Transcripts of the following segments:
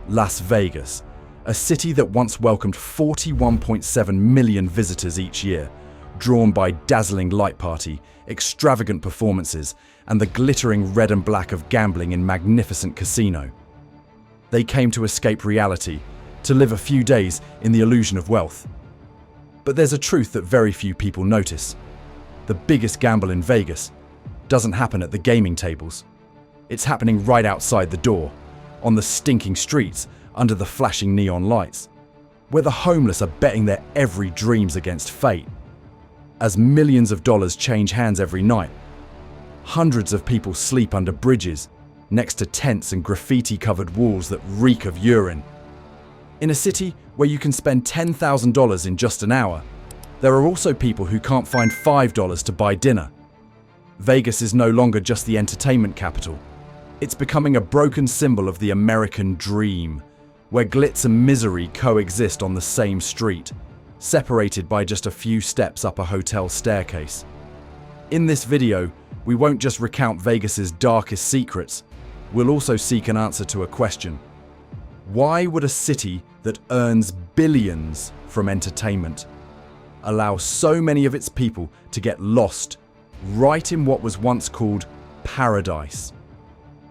Las Vegas, a city that once welcomed 41.7 million visitors each year, drawn by dazzling light party, extravagant performances, and the glittering red and black of gambling in magnificent casino. They came to escape reality, to live a few days in the illusion of wealth. But there's a truth that very few people notice. The biggest gamble in Vegas doesn't happen at the gaming tables. It's happening right outside the door, on the stinking streets, under the flashing neon lights, where the homeless are betting their every dreams against fate. As millions of dollars change hands every night, hundreds of people sleep under bridges, next to tents and graffiti-covered walls that reek of urine. In a city where you can spend $10,000 in just an hour, there are also people who can't find $5 to buy dinner. Vegas is no longer just the entertainment capital. It's becoming a broken symbol of the American dream, where glitz and misery coexist on the same street, separated by just a few steps up a hotel staircase. In this video, we won't just recount Vegas's darkest secrets, we'll also seek an answer to a question. Why would a city that earns billions from entertainment allow so many of its people to get lost right in what was once called paradise?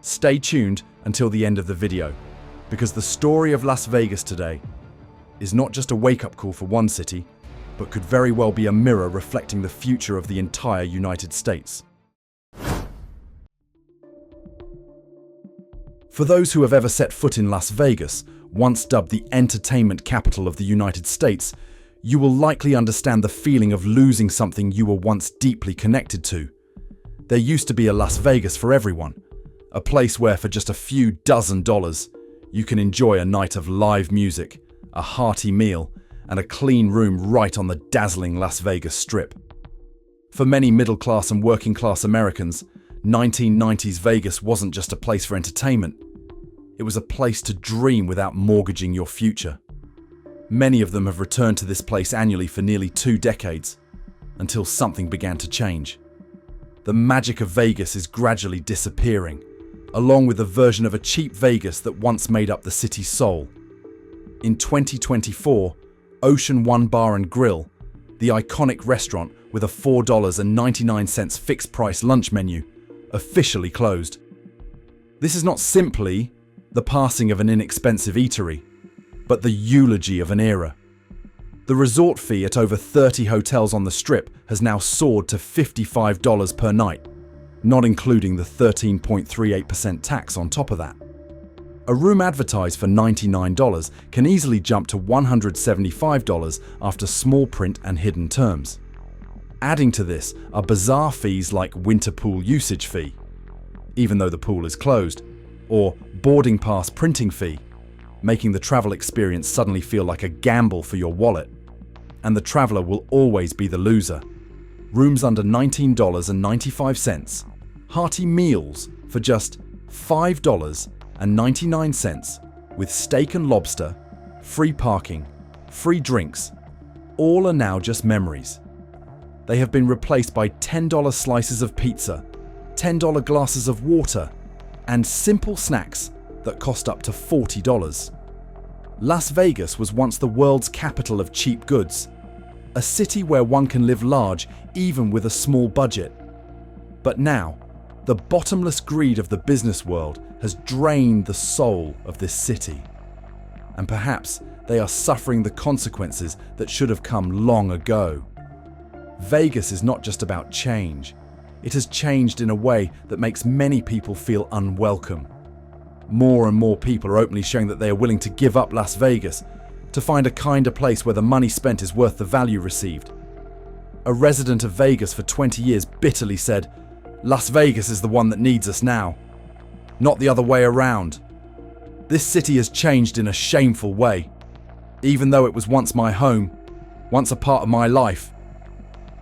Stay tuned until the end of the video, because the story of Las Vegas today is not just a wake-up call for one city, but could very well be a mirror reflecting the future of the entire United States. For those who have ever set foot in Las Vegas, once dubbed the entertainment capital of the United States, you will likely understand the feeling of losing something you were once deeply connected to. There used to be a Las Vegas for everyone, a place where for just a few dozen dollars, you can enjoy a night of live music, a hearty meal, and a clean room right on the dazzling Las Vegas Strip. For many middle-class and working-class Americans, 1990s Vegas wasn't just a place for entertainment. It was a place to dream without mortgaging your future. Many of them have returned to this place annually for nearly 2 decades, until something began to change. The magic of Vegas is gradually disappearing, along with a version of a cheap Vegas that once made up the city's soul. In 2024, Ocean One Bar and Grill, the iconic restaurant with a $4.99 fixed-price lunch menu, officially closed. This is not simply the passing of an inexpensive eatery, but the eulogy of an era. The resort fee at over 30 hotels on the Strip has now soared to $55 per night, not including the 13.38% tax on top of that. A room advertised for $99 can easily jump to $175 after small print and hidden terms. Adding to this are bizarre fees like winter pool usage fee, even though the pool is closed, or boarding pass printing fee, making the travel experience suddenly feel like a gamble for your wallet. And the traveler will always be the loser. Rooms under $19.95, hearty meals for just $5.99, with steak and lobster, free parking, free drinks, all are now just memories. They have been replaced by $10 slices of pizza, $10 glasses of water, and simple snacks that cost up to $40. Las Vegas was once the world's capital of cheap goods, a city where one can live large even with a small budget. But now, the bottomless greed of the business world has drained the soul of this city. And perhaps they are suffering the consequences that should have come long ago. Vegas is not just about change. It has changed in a way that makes many people feel unwelcome. More and more people are openly showing that they are willing to give up Las Vegas to find a kinder place where the money spent is worth the value received. A resident of Vegas for 20 years bitterly said, "Las Vegas is the one that needs us now, not the other way around. This city has changed in a shameful way. Even though it was once my home, once a part of my life,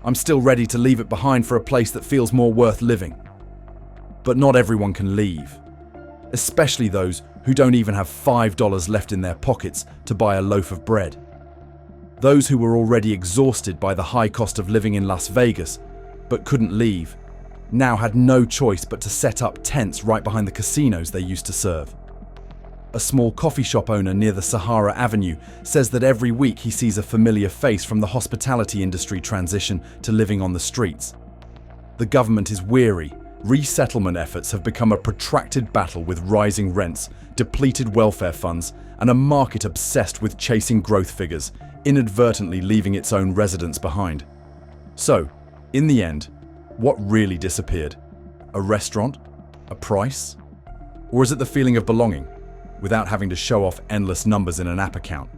I'm still ready to leave it behind for a place that feels more worth living." But not everyone can leave, especially those who don't even have $5 left in their pockets to buy a loaf of bread. Those who were already exhausted by the high cost of living in Las Vegas, but couldn't leave, now had no choice but to set up tents right behind the casinos they used to serve. A small coffee shop owner near the Sahara Avenue says that every week he sees a familiar face from the hospitality industry transition to living on the streets. The government is weary. Resettlement efforts have become a protracted battle with rising rents, depleted welfare funds, and a market obsessed with chasing growth figures, inadvertently leaving its own residents behind. So, in the end, what really disappeared? A restaurant? A price? Or is it the feeling of belonging, without having to show off endless numbers in an app account?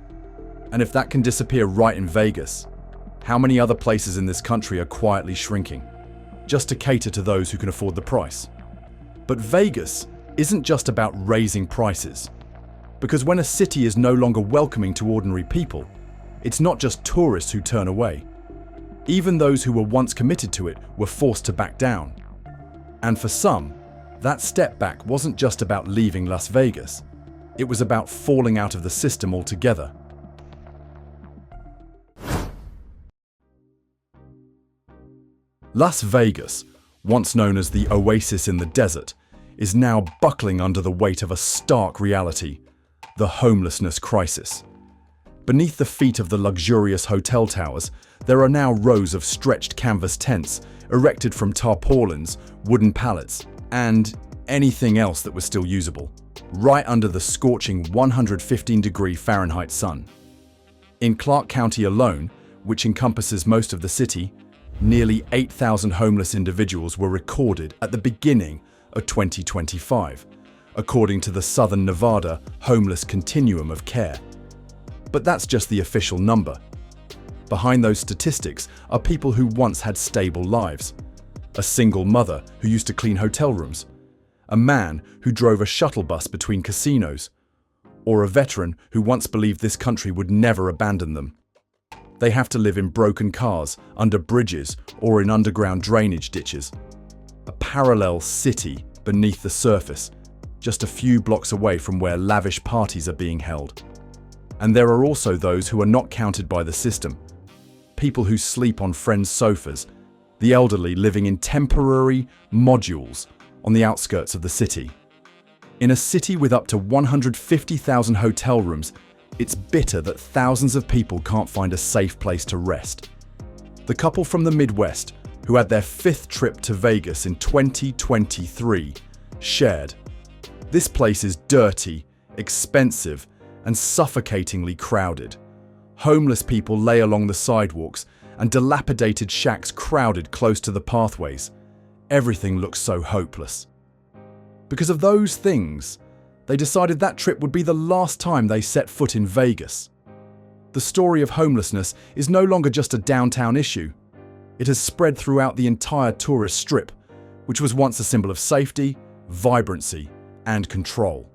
And if that can disappear right in Vegas, how many other places in this country are quietly shrinking, just to cater to those who can afford the price? But Vegas isn't just about raising prices. Because when a city is no longer welcoming to ordinary people, it's not just tourists who turn away. Even those who were once committed to it were forced to back down. And for some, that step back wasn't just about leaving Las Vegas. It was about falling out of the system altogether. Las Vegas, once known as the oasis in the desert, is now buckling under the weight of a stark reality: the homelessness crisis. Beneath the feet of the luxurious hotel towers, there are now rows of stretched canvas tents erected from tarpaulins, wooden pallets, and anything else that was still usable, right under the scorching 115-degree Fahrenheit sun. In Clark County alone, which encompasses most of the city, nearly 8,000 homeless individuals were recorded at the beginning of 2025, according to the Southern Nevada Homeless Continuum of Care. But that's just the official number. Behind those statistics are people who once had stable lives. A single mother who used to clean hotel rooms, a man who drove a shuttle bus between casinos, or a veteran who once believed this country would never abandon them. They have to live in broken cars, under bridges, or in underground drainage ditches. A parallel city beneath the surface, just a few blocks away from where lavish parties are being held. And there are also those who are not counted by the system. People who sleep on friends' sofas, the elderly living in temporary modules on the outskirts of the city. In a city with up to 150,000 hotel rooms, it's bitter that thousands of people can't find a safe place to rest. The couple from the Midwest, who had their 5th trip to Vegas in 2023, shared, "This place is dirty, expensive, and suffocatingly crowded. Homeless people lay along the sidewalks, and dilapidated shacks crowded close to the pathways. Everything looks so hopeless." Because of those things, they decided that trip would be the last time they set foot in Vegas. The story of homelessness is no longer just a downtown issue. It has spread throughout the entire tourist strip, which was once a symbol of safety, vibrancy, and control.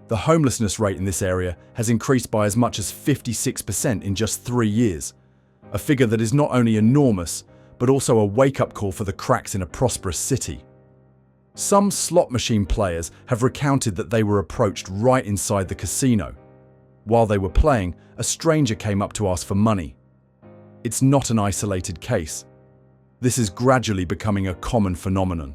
The homelessness rate in this area has increased by as much as 56% in just 3 years, a figure that is not only enormous, but also a wake-up call for the cracks in a prosperous city. Some slot machine players have recounted that they were approached right inside the casino. While they were playing, a stranger came up to ask for money. It's not an isolated case. This is gradually becoming a common phenomenon.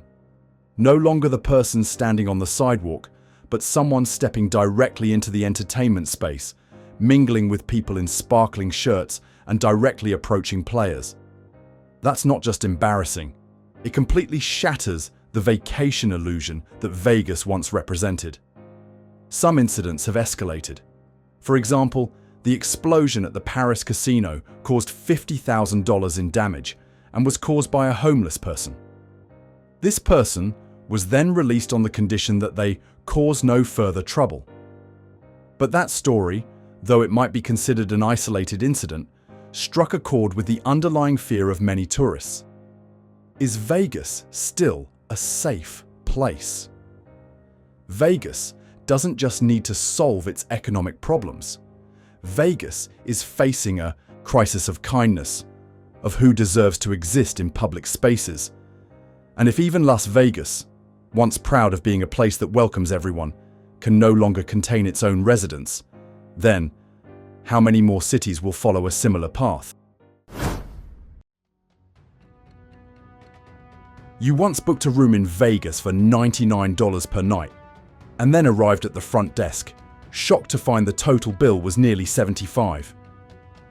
No longer the person standing on the sidewalk, but someone stepping directly into the entertainment space, mingling with people in sparkling shirts and directly approaching players. That's not just embarrassing. It completely shatters the vacation illusion that Vegas once represented. Some incidents have escalated. For example, the explosion at the Paris casino caused $50,000 in damage and was caused by a homeless person. This person was then released on the condition that they cause no further trouble. But that story, though it might be considered an isolated incident, struck a chord with the underlying fear of many tourists. Is Vegas still a safe place? Vegas doesn't just need to solve its economic problems. Vegas is facing a crisis of kindness, of who deserves to exist in public spaces. And if even Las Vegas, once proud of being a place that welcomes everyone, can no longer contain its own residents, then how many more cities will follow a similar path? You once booked a room in Vegas for $99 per night. and then arrived at the front desk, shocked to find the total bill was nearly $75.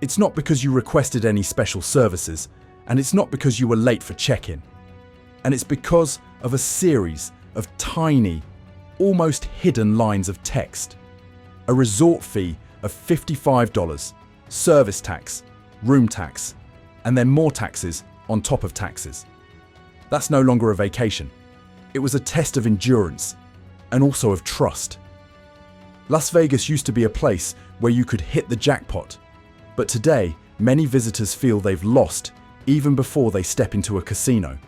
It's not because you requested any special services, and it's not because you were late for check-in. And it's because of a series of tiny, almost hidden lines of text. A resort fee of $55, service tax, room tax, and then more taxes on top of taxes. That's no longer a vacation. It was a test of endurance and also of trust. Las Vegas used to be a place where you could hit the jackpot, but today many visitors feel they've lost even before they step into a casino.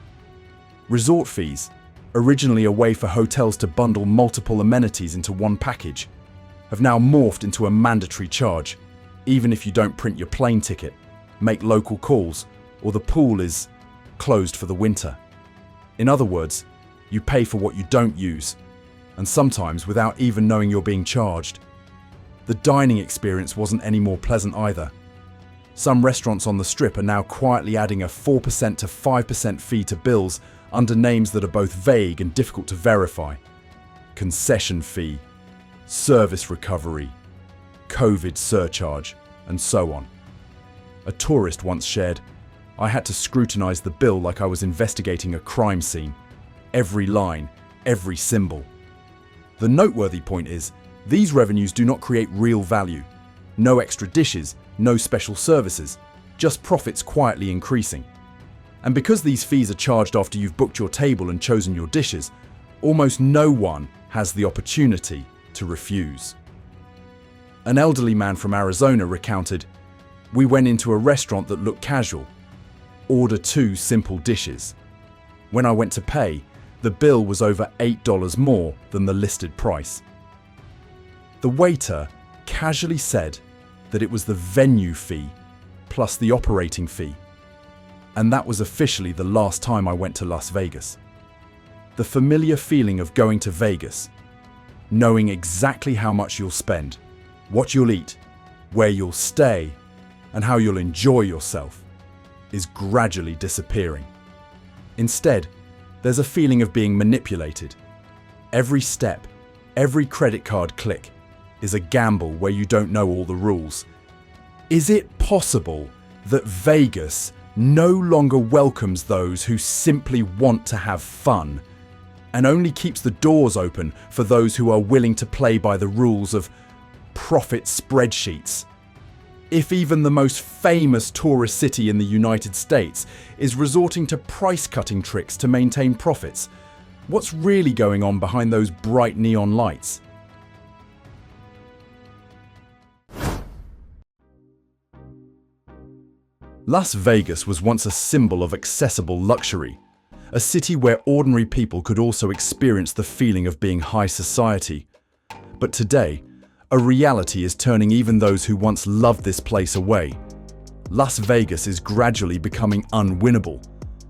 Resort fees, originally a way for hotels to bundle multiple amenities into one package, have now morphed into a mandatory charge, even if you don't print your plane ticket, make local calls, or the pool is closed for the winter. In other words, you pay for what you don't use, and sometimes without even knowing you're being charged. The dining experience wasn't any more pleasant either. Some restaurants on the Strip are now quietly adding a 4% to 5% fee to bills under names that are both vague and difficult to verify. Concession fee, service recovery, COVID surcharge, and so on. A tourist once shared, "I had to scrutinize the bill like I was investigating a crime scene. Every line, every symbol." The noteworthy point is, these revenues do not create real value. No extra dishes, no special services, just profits quietly increasing. And because these fees are charged after you've booked your table and chosen your dishes, almost no one has the opportunity to refuse. An elderly man from Arizona recounted, "We went into a restaurant that looked casual. Order 2 simple dishes. When I went to pay, the bill was over $8 more than the listed price. The waiter casually said that it was the venue fee plus the operating fee. And that was officially the last time I went to Las Vegas." The familiar feeling of going to Vegas, knowing exactly how much you'll spend, what you'll eat, where you'll stay, and how you'll enjoy yourself, is gradually disappearing. Instead, there's a feeling of being manipulated. Every step, every credit card click is a gamble where you don't know all the rules. Is it possible that Vegas no longer welcomes those who simply want to have fun and only keeps the doors open for those who are willing to play by the rules of profit spreadsheets? If even the most famous tourist city in the United States is resorting to price-cutting tricks to maintain profits, what's really going on behind those bright neon lights? Las Vegas was once a symbol of accessible luxury, a city where ordinary people could also experience the feeling of being high society. But today, a reality is turning even those who once loved this place away. Las Vegas is gradually becoming unwinnable,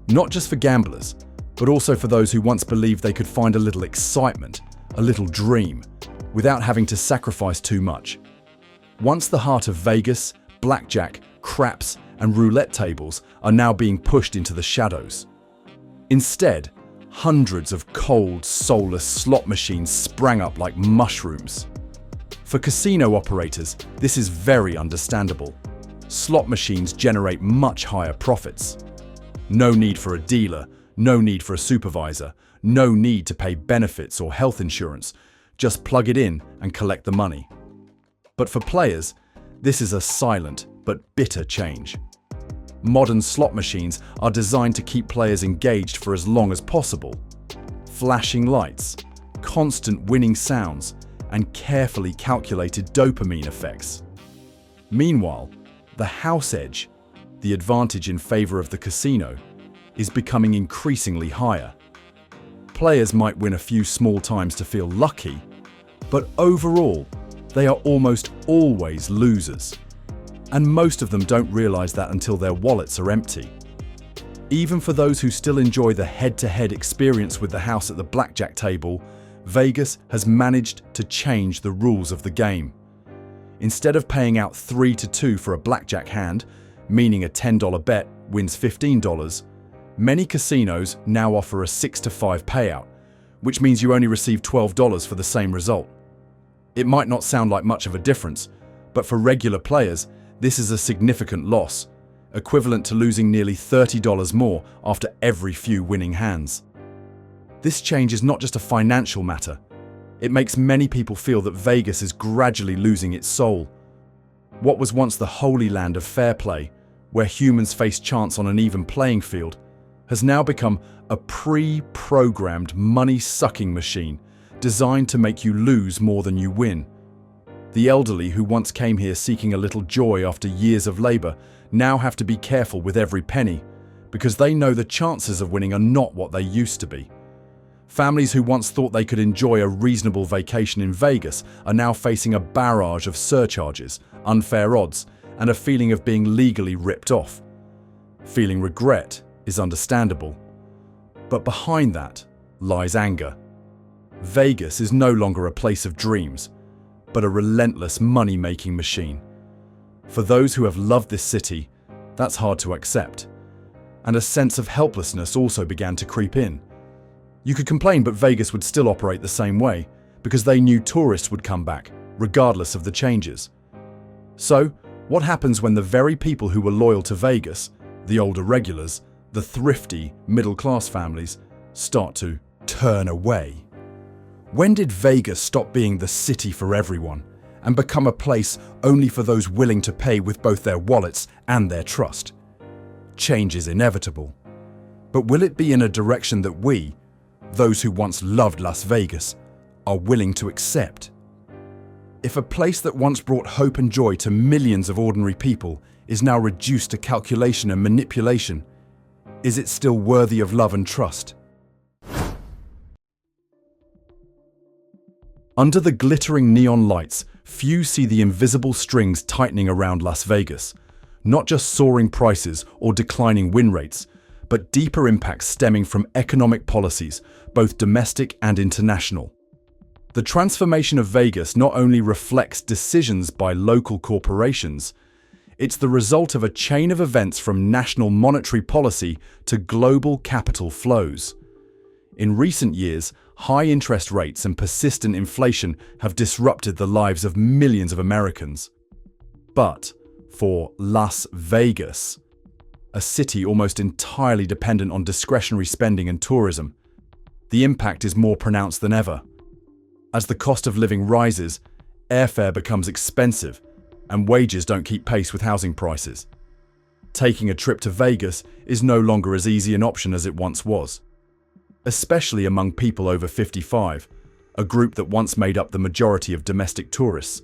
not just for gamblers, but also for those who once believed they could find a little excitement, a little dream, without having to sacrifice too much. Once the heart of Vegas, blackjack, craps, and roulette tables are now being pushed into the shadows. Instead, hundreds of cold, soulless slot machines sprang up like mushrooms. For casino operators, this is very understandable. Slot machines generate much higher profits. No need for a dealer, no need for a supervisor, no need to pay benefits or health insurance. Just plug it in and collect the money. But for players, this is a silent but bitter change. Modern slot machines are designed to keep players engaged for as long as possible. Flashing lights, constant winning sounds, and carefully calculated dopamine effects. Meanwhile, the house edge, the advantage in favor of the casino, is becoming increasingly higher. Players might win a few small times to feel lucky, but overall, they are almost always losers. And most of them don't realize that until their wallets are empty. Even for those who still enjoy the head-to-head experience with the house at the blackjack table, Vegas has managed to change the rules of the game. Instead of paying out 3 to 2 for a blackjack hand, meaning a $10 bet wins $15, many casinos now offer a 6 to 5 payout, which means you only receive $12 for the same result. It might not sound like much of a difference, but for regular players, this is a significant loss, equivalent to losing nearly $30 more after every few winning hands. This change is not just a financial matter. It makes many people feel that Vegas is gradually losing its soul. What was once the holy land of fair play, where humans face chance on an even playing field, has now become a pre-programmed money-sucking machine designed to make you lose more than you win. The elderly who once came here seeking a little joy after years of labor now have to be careful with every penny because they know the chances of winning are not what they used to be. Families who once thought they could enjoy a reasonable vacation in Vegas are now facing a barrage of surcharges, unfair odds, and a feeling of being legally ripped off. Feeling regret is understandable, but behind that lies anger. Vegas is no longer a place of dreams, but a relentless money-making machine. For those who have loved this city, that's hard to accept. And a sense of helplessness also began to creep in. You could complain, but Vegas would still operate the same way, because they knew tourists would come back, regardless of the changes. So, what happens when the very people who were loyal to Vegas, the older regulars, the thrifty, middle-class families, start to turn away? When did Vegas stop being the city for everyone and become a place only for those willing to pay with both their wallets and their trust? Change is inevitable. But will it be in a direction that we, those who once loved Las Vegas, are willing to accept? If a place that once brought hope and joy to millions of ordinary people is now reduced to calculation and manipulation, is it still worthy of love and trust? Under the glittering neon lights, few see the invisible strings tightening around Las Vegas. Not just soaring prices or declining win rates, but deeper impacts stemming from economic policies, both domestic and international. The transformation of Vegas not only reflects decisions by local corporations, it's the result of a chain of events from national monetary policy to global capital flows. In recent years, high interest rates and persistent inflation have disrupted the lives of millions of Americans. But for Las Vegas, a city almost entirely dependent on discretionary spending and tourism, the impact is more pronounced than ever. As the cost of living rises, airfare becomes expensive, and wages don't keep pace with housing prices. Taking a trip to Vegas is no longer as easy an option as it once was. Especially among people over 55, a group that once made up the majority of domestic tourists,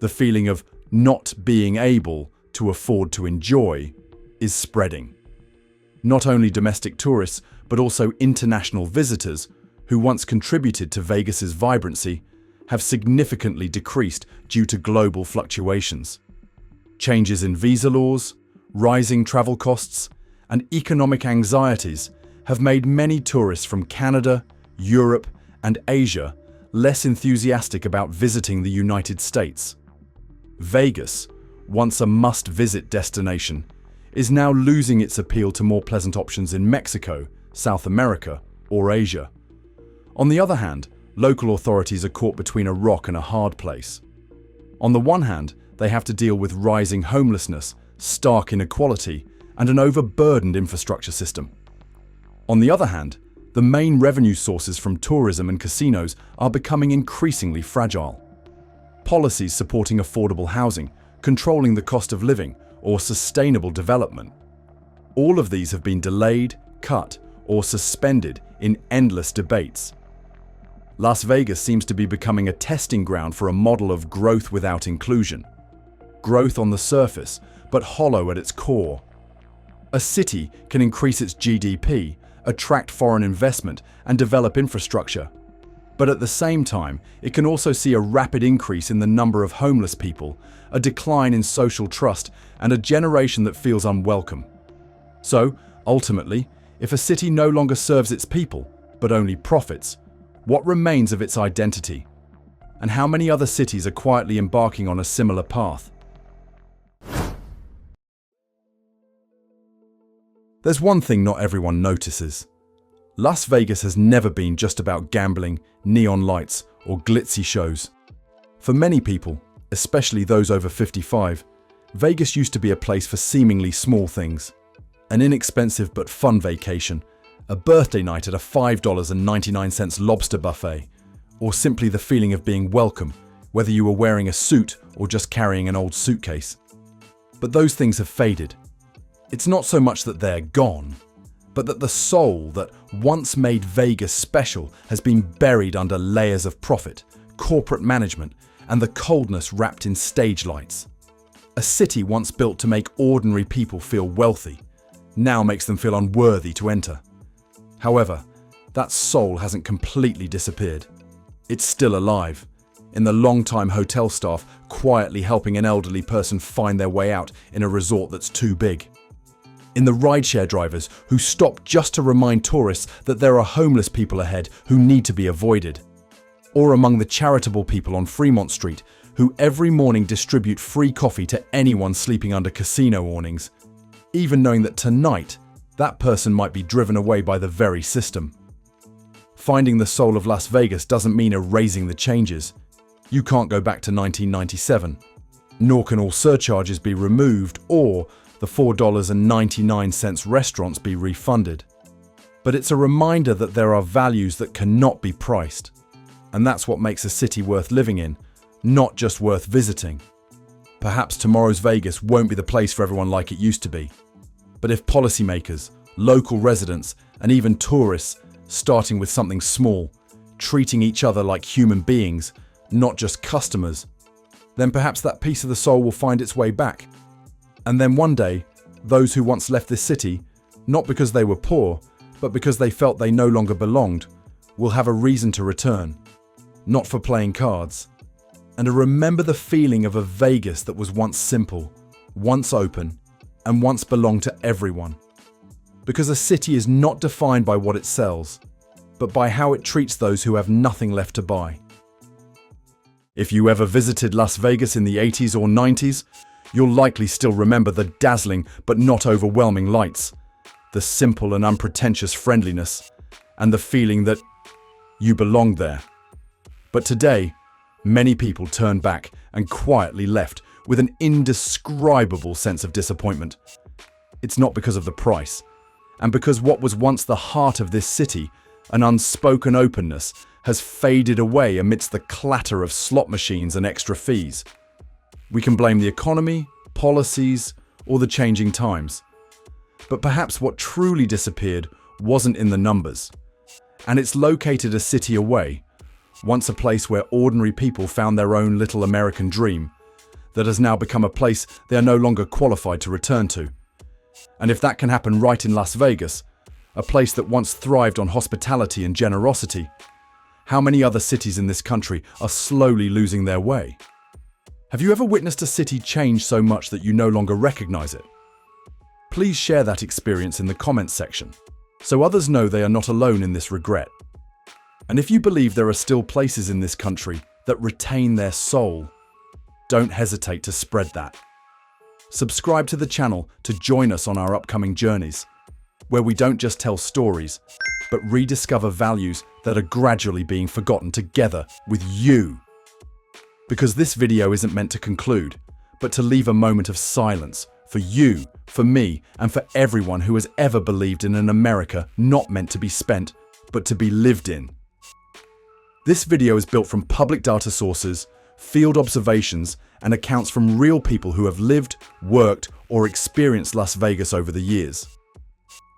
the feeling of not being able to afford to enjoy is spreading. Not only domestic tourists, but also international visitors who once contributed to Vegas's vibrancy have significantly decreased due to global fluctuations. Changes in visa laws, rising travel costs, and economic anxieties have made many tourists from Canada, Europe, and Asia less enthusiastic about visiting the United States. Vegas, once a must-visit destination, is now losing its appeal to more pleasant options in Mexico, South America, or Asia. On the other hand, local authorities are caught between a rock and a hard place. On the one hand, they have to deal with rising homelessness, stark inequality, and an overburdened infrastructure system. On the other hand, the main revenue sources from tourism and casinos are becoming increasingly fragile. Policies supporting affordable housing, controlling the cost of living, or sustainable development. All of these have been delayed, cut, or suspended in endless debates. Las Vegas seems to be becoming a testing ground for a model of growth without inclusion. Growth on the surface, but hollow at its core. A city can increase its GDP, attract foreign investment, and develop infrastructure. But at the same time, it can also see a rapid increase in the number of homeless people, a decline in social trust, and a generation that feels unwelcome. So, ultimately, if a city no longer serves its people, but only profits, what remains of its identity? And how many other cities are quietly embarking on a similar path? There's one thing not everyone notices. Las Vegas has never been just about gambling, neon lights, or glitzy shows. For many people, especially those over 55, Vegas used to be a place for seemingly small things. An inexpensive but fun vacation, a birthday night at a $5.99 lobster buffet, or simply the feeling of being welcome, whether you were wearing a suit or just carrying an old suitcase. But those things have faded. It's not so much that they're gone, but that the soul that once made Vegas special has been buried under layers of profit, corporate management, and the coldness wrapped in stage lights. A city once built to make ordinary people feel wealthy now makes them feel unworthy to enter. However, that soul hasn't completely disappeared. It's still alive, in the long-time hotel staff quietly helping an elderly person find their way out in a resort that's too big. In the rideshare drivers who stop just to remind tourists that there are homeless people ahead who need to be avoided. Or among the charitable people on Fremont Street who every morning distribute free coffee to anyone sleeping under casino awnings, even knowing that tonight that person might be driven away by the very system. Finding the soul of Las Vegas doesn't mean erasing the changes. You can't go back to 1997, nor can all surcharges be removed or the $4.99 restaurants be refunded. But it's a reminder that there are values that cannot be priced. And that's what makes a city worth living in, not just worth visiting. Perhaps tomorrow's Vegas won't be the place for everyone like it used to be. But if policymakers, local residents, and even tourists, starting with something small, treating each other like human beings, not just customers, then perhaps that piece of the soul will find its way back. And then one day, those who once left this city, not because they were poor, but because they felt they no longer belonged, will have a reason to return. Not for playing cards. And to remember the feeling of a Vegas that was once simple, once open, and once belonged to everyone. Because a city is not defined by what it sells, but by how it treats those who have nothing left to buy. If you ever visited Las Vegas in the 80s or 90s, you'll likely still remember the dazzling but not overwhelming lights, the simple and unpretentious friendliness, and the feeling that you belonged there. But today, many people turned back and quietly left with an indescribable sense of disappointment. It's not because of the price, and because what was once the heart of this city, an unspoken openness, has faded away amidst the clatter of slot machines and extra fees. We can blame the economy, policies, or the changing times. But perhaps what truly disappeared wasn't in the numbers. And it's located a city away, once a place where ordinary people found their own little American dream, that has now become a place they are no longer qualified to return to. And if that can happen right in Las Vegas, a place that once thrived on hospitality and generosity, how many other cities in this country are slowly losing their way? Have you ever witnessed a city change so much that you no longer recognize it? Please share that experience in the comments section, so others know they are not alone in this regret. And if you believe there are still places in this country that retain their soul, don't hesitate to spread that. Subscribe to the channel to join us on our upcoming journeys, where we don't just tell stories, but rediscover values that are gradually being forgotten together with you. Because this video isn't meant to conclude, but to leave a moment of silence for you, for me, and for everyone who has ever believed in an America not meant to be spent, but to be lived in. This video is built from public data sources, field observations, and accounts from real people who have lived, worked, or experienced Las Vegas over the years.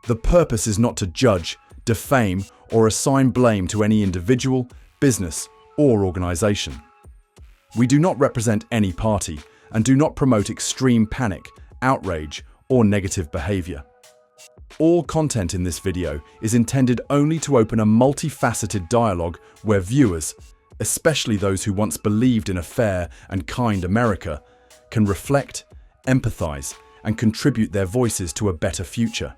The purpose is not to judge, defame, or assign blame to any individual, business, or organization. We do not represent any party and do not promote extreme panic, outrage, or negative behavior. All content in this video is intended only to open a multifaceted dialogue where viewers, especially those who once believed in a fair and kind America, can reflect, empathize, and contribute their voices to a better future.